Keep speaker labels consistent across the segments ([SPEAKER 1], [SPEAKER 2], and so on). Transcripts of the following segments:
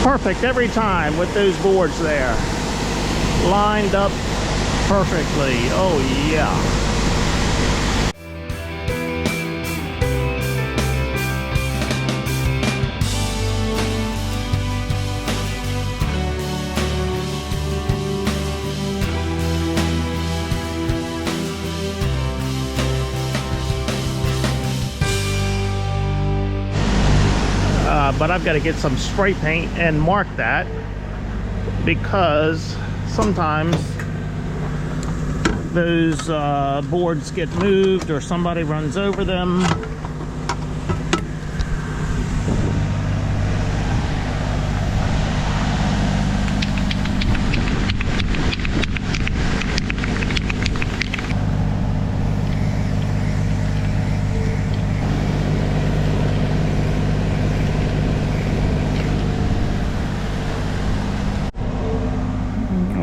[SPEAKER 1] perfect every time with those boards there. Lined up perfectly. Oh yeah. But I've got to get some spray paint and mark that, because sometimes those boards get moved or somebody runs over them.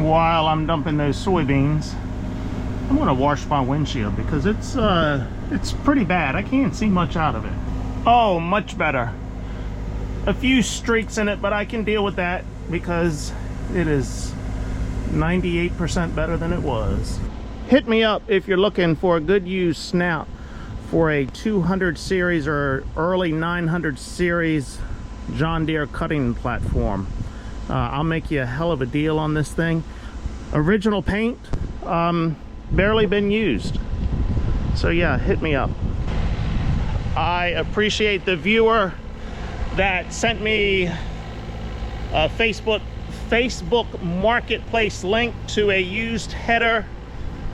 [SPEAKER 1] While I'm dumping those soybeans, I'm gonna wash my windshield because it's pretty bad. I can't see much out of it. Oh, much better. A few streaks in it, but I can deal with that because it is 98% better than it was. Hit me up if you're looking for a good used snout for a 200 series or early 900 series John Deere cutting platform. I'll make you a hell of a deal on this thing. Original paint, barely been used. So yeah, hit me up. I appreciate the viewer that sent me a Facebook Marketplace link to a used header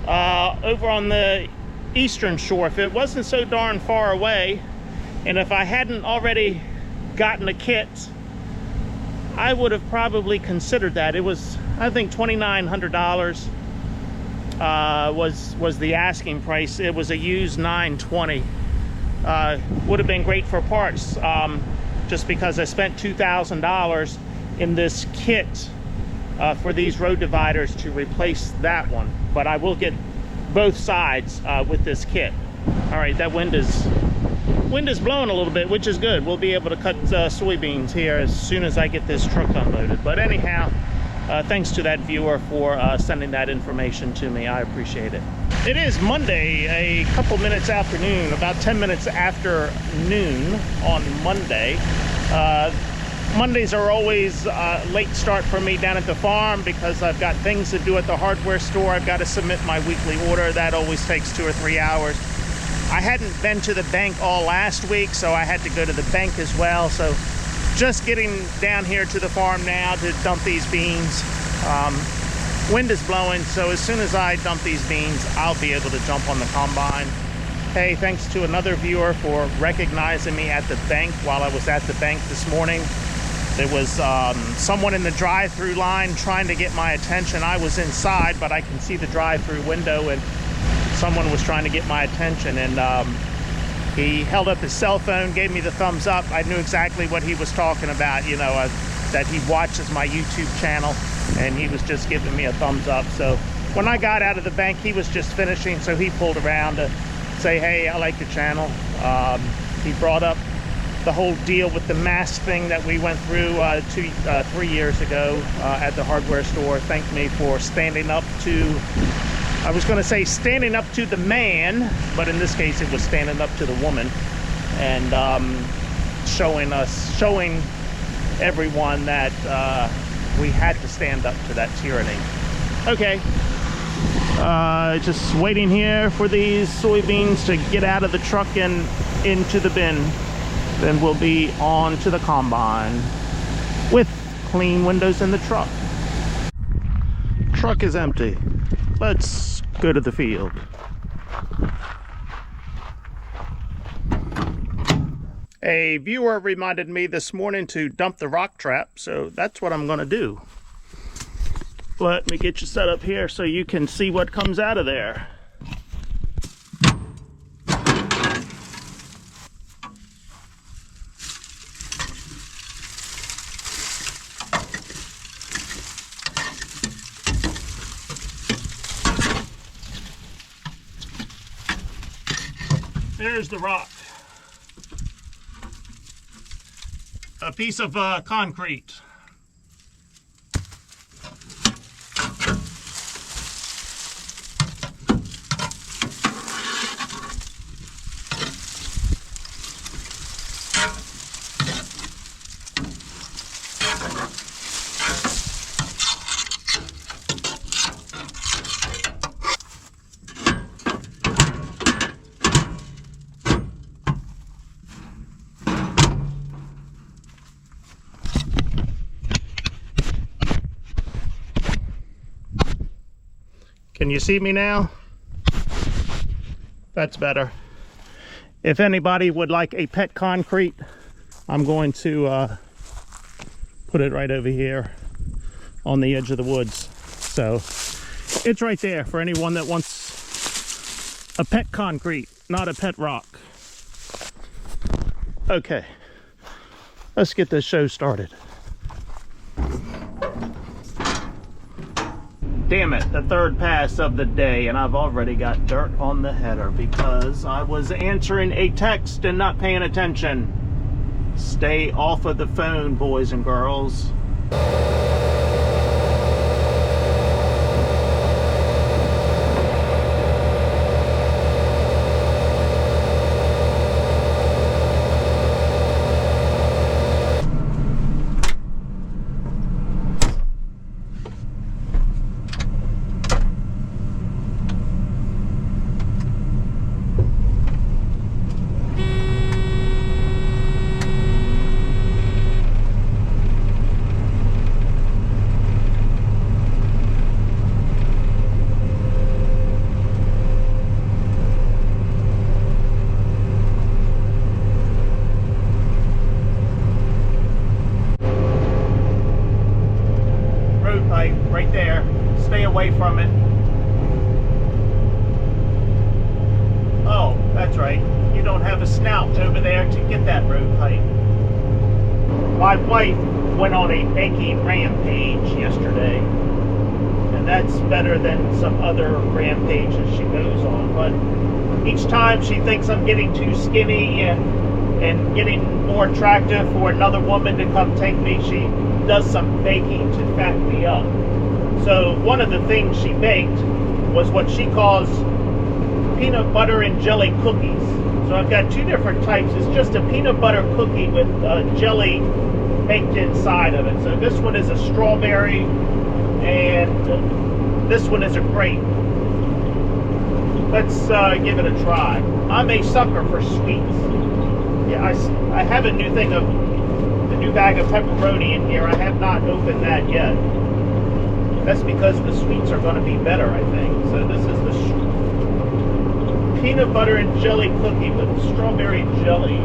[SPEAKER 1] over on the Eastern Shore. If it wasn't so darn far away, and if I hadn't already gotten a kit, I would have probably considered that. It was, I think, $2,900 was the asking price. It was a used 920. Would have been great for parts, just because I spent $2,000 in this kit for these road dividers to replace that one. But I will get both sides with this kit. All right, that wind is blowing a little bit, which is good. We'll be able to cut soybeans here as soon as I get this truck unloaded. But anyhow, thanks to that viewer for sending that information to me. I appreciate it. It is Monday, a couple minutes after noon, about 10 minutes after noon on Monday. Mondays are always late start for me down at the farm because I've got things to do at the hardware store. I've got to submit my weekly order. That always takes 2 or 3 hours. I hadn't been to the bank all last week, so I had to go to the bank as well. So just getting down here to the farm now to dump these beans. Wind is blowing, so as soon as I dump these beans, I'll be able to jump on the combine. Hey, thanks to another viewer for recognizing me at the bank while I was at the bank this morning. There was someone in the drive-through line trying to get my attention. I was inside, but I can see the drive-through window, and someone was trying to get my attention, and he held up his cell phone, gave me the thumbs up. I knew exactly what he was talking about, you know, that he watches my YouTube channel, and he was just giving me a thumbs up. So when I got out of the bank, he was just finishing, so he pulled around to say, hey, I like the channel. He brought up the whole deal with the mask thing that we went through 3 years ago at the hardware store. Thanked me for standing up to, I was going to say standing up to the man, but in this case it was standing up to the woman, and showing everyone that we had to stand up to that tyranny. Okay, just waiting here for these soybeans to get out of the truck and into the bin. Then we'll be on to the combine with clean windows in the truck. Truck is empty. Let's go to the field. A viewer reminded me this morning to dump the rock trap, so that's what I'm going to do. Let me get you set up here so you can see what comes out of there. There's the rock. A piece of concrete. Can you see me now? That's better. If anybody would like a pet concrete, I'm going to put it right over here on the edge of the woods. So it's right there for anyone that wants a pet concrete, not a pet rock. Okay, let's get this show started. Damn it, the third pass of the day, and I've already got dirt on the header because I was answering a text and not paying attention. Stay off of the phone, boys and girls. Right there. Stay away from it. Oh, that's right. You don't have a snout over there to get that road pipe. My wife went on a baking rampage yesterday, and that's better than some other rampages she goes on. But each time she thinks I'm getting too skinny and getting more attractive for another woman to come take me, she does some baking to fatten me up. So one of the things she baked was what she calls peanut butter and jelly cookies. So I've got two different types. It's just a peanut butter cookie with jelly baked inside of it. So this one is a strawberry and this one is a grape. Let's give it a try. I'm a sucker for sweets. Yeah, I have a new thing of the new bag of pepperoni in here. I have not opened that yet. That's because the sweets are going to be better, I think. So this is the peanut butter and jelly cookie with strawberry jelly.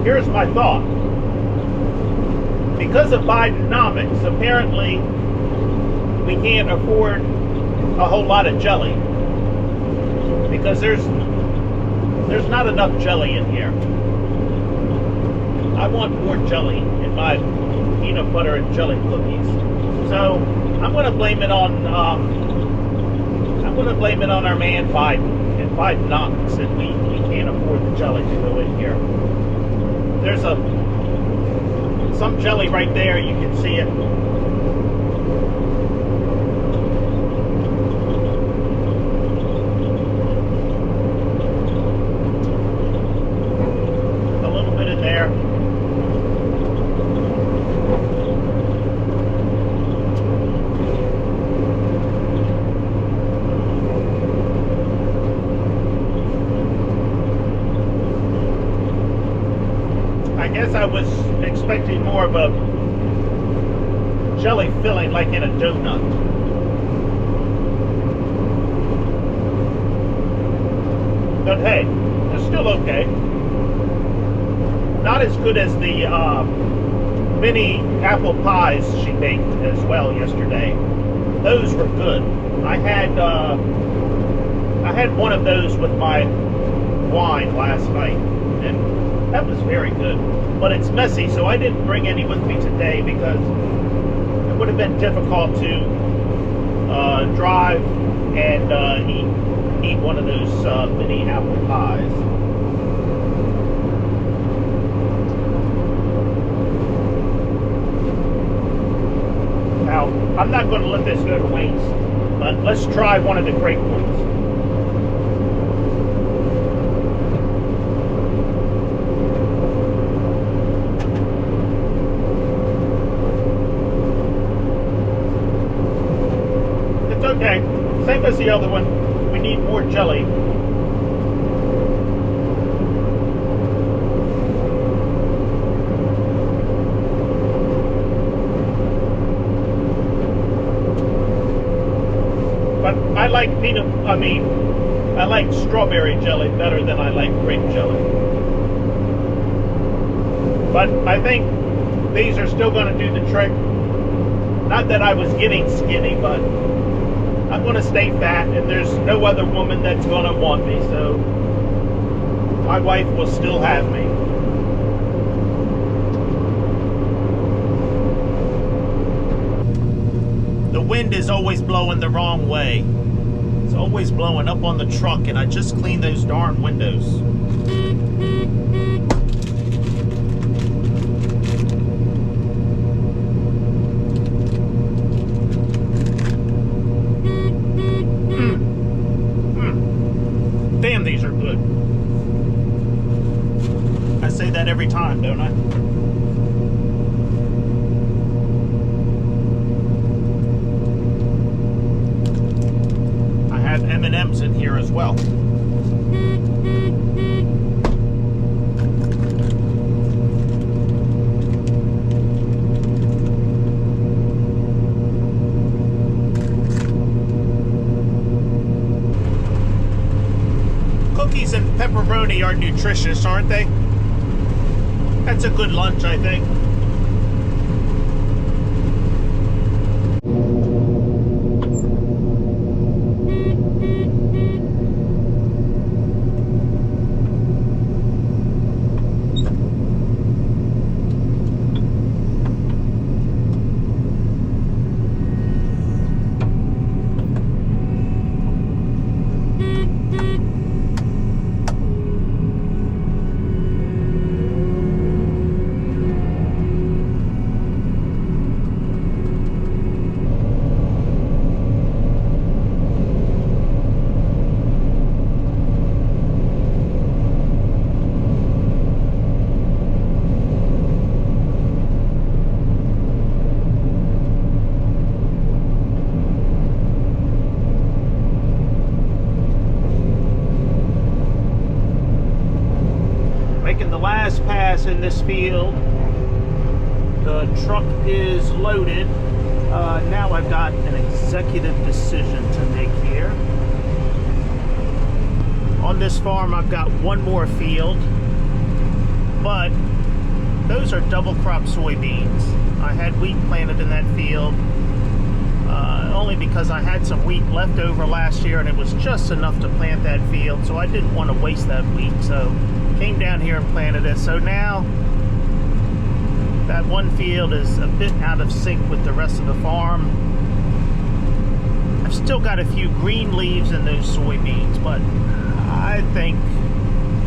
[SPEAKER 1] Here's my thought. Because of Bidenomics, apparently we can't afford a whole lot of jelly because there's not enough jelly in here. I want more jelly in my peanut butter and jelly cookies. So I'm going to blame it on our man Biden and Bidenomics, and we can't afford the jelly to go in here. There's some jelly right there, you can see it. A little bit in there. I guess I was expecting more of a jelly filling like in a donut. But hey, it's still okay. Not as good as the mini apple pies she baked as well yesterday. Those were good. I had one of those with my wine last night, and that was very good. But it's messy, so I didn't bring any with me today because it would have been difficult to drive and eat one of those mini apple pies. Now, I'm not going to let this go to waste, but let's try one of the grape ones. It's okay, same as the other one. We need more jelly. But I like I like strawberry jelly better than I like grape jelly. But I think these are still going to do the trick. Not that I was getting skinny, but I'm going to stay fat, and there's no other woman that's going to want me, so my wife will still have me. The wind is always blowing the wrong way. It's always blowing up on the truck, and I just cleaned those darn windows. Damn, these are good. I say that every time, don't I? M&Ms in here as well. Cookies and pepperoni are nutritious, aren't they? That's a good lunch, I think. Last pass in this field. The truck is loaded. Now I've got an executive decision to make here. On this farm I've got one more field, but those are double crop soybeans. I had wheat planted in that field only because I had some wheat left over last year and it was just enough to plant that field, so I didn't want to waste that wheat, so came down here and planted it. So now that one field is a bit out of sync with the rest of the farm. I've still got a few green leaves in those soybeans, but I think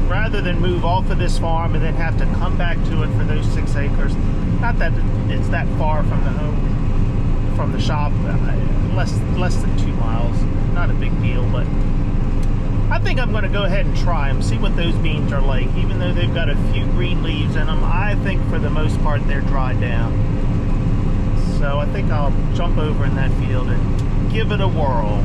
[SPEAKER 1] rather than move off of this farm and then have to come back to it for those 6 acres, not that it's that far from the home, from the shop, less than 2 miles, not a big deal, but I think I'm going to go ahead and try them, see what those beans are like. Even though they've got a few green leaves in them, I think for the most part they're dried down. So I think I'll jump over in that field and give it a whirl.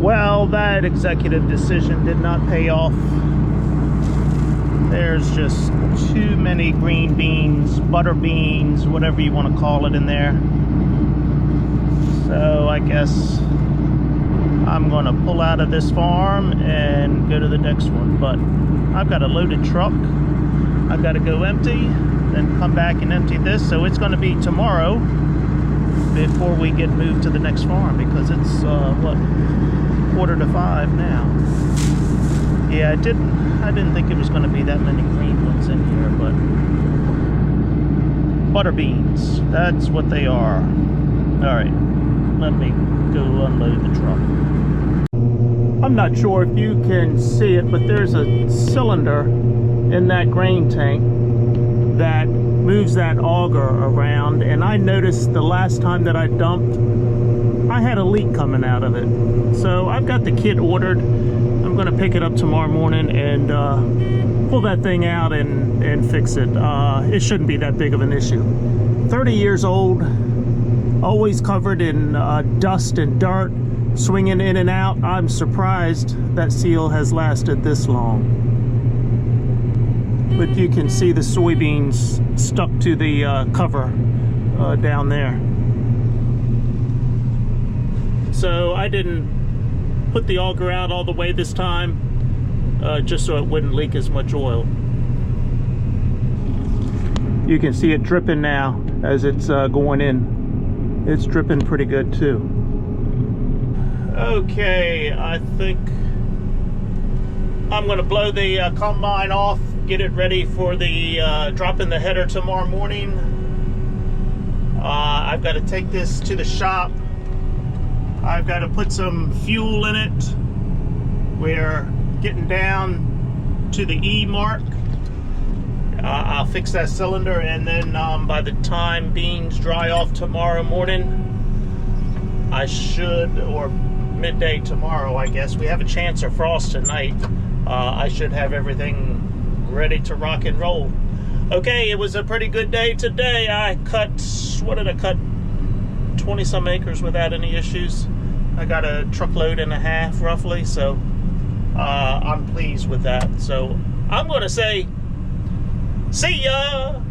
[SPEAKER 1] Well, that executive decision did not pay off. There's just too many green beans, butter beans, whatever you want to call it in there. So I guess I'm gonna pull out of this farm and go to the next one. But I've got a loaded truck. I've got to go empty, then come back and empty this. So it's gonna be tomorrow before we get moved to the next farm, because it's what, 4:45 now. Yeah, I didn't think it was going to be that many green ones in here, but Butterbeans, that's what they are. All right, let me go unload the truck. I'm not sure if you can see it, but there's a cylinder in that grain tank that moves that auger around, and I noticed the last time that I dumped, I had a leak coming out of it. So I've got the kit ordered. I'm gonna pick it up tomorrow morning and pull that thing out and fix it. It shouldn't be that big of an issue. 30 years old, always covered in dust and dirt, swinging in and out. I'm surprised that seal has lasted this long. But you can see the soybeans stuck to the cover down there. So I didn't put the auger out all the way this time, just so it wouldn't leak as much oil. You can see it dripping now as it's going in. It's dripping pretty good too. Okay, I think I'm gonna blow the combine off, get it ready for the drop in the header tomorrow morning. I've got to take this to the shop. I've got to put some fuel in it. We're getting down to the E mark. I'll fix that cylinder, and then by the time beans dry off tomorrow morning, I should, or midday tomorrow, I guess. We have a chance of frost tonight. I should have everything ready to rock and roll. Okay, it was a pretty good day today. I cut, what did I cut? 20 some acres without any issues. I got a truckload and a half roughly, so I'm pleased with that. So I'm gonna say see ya.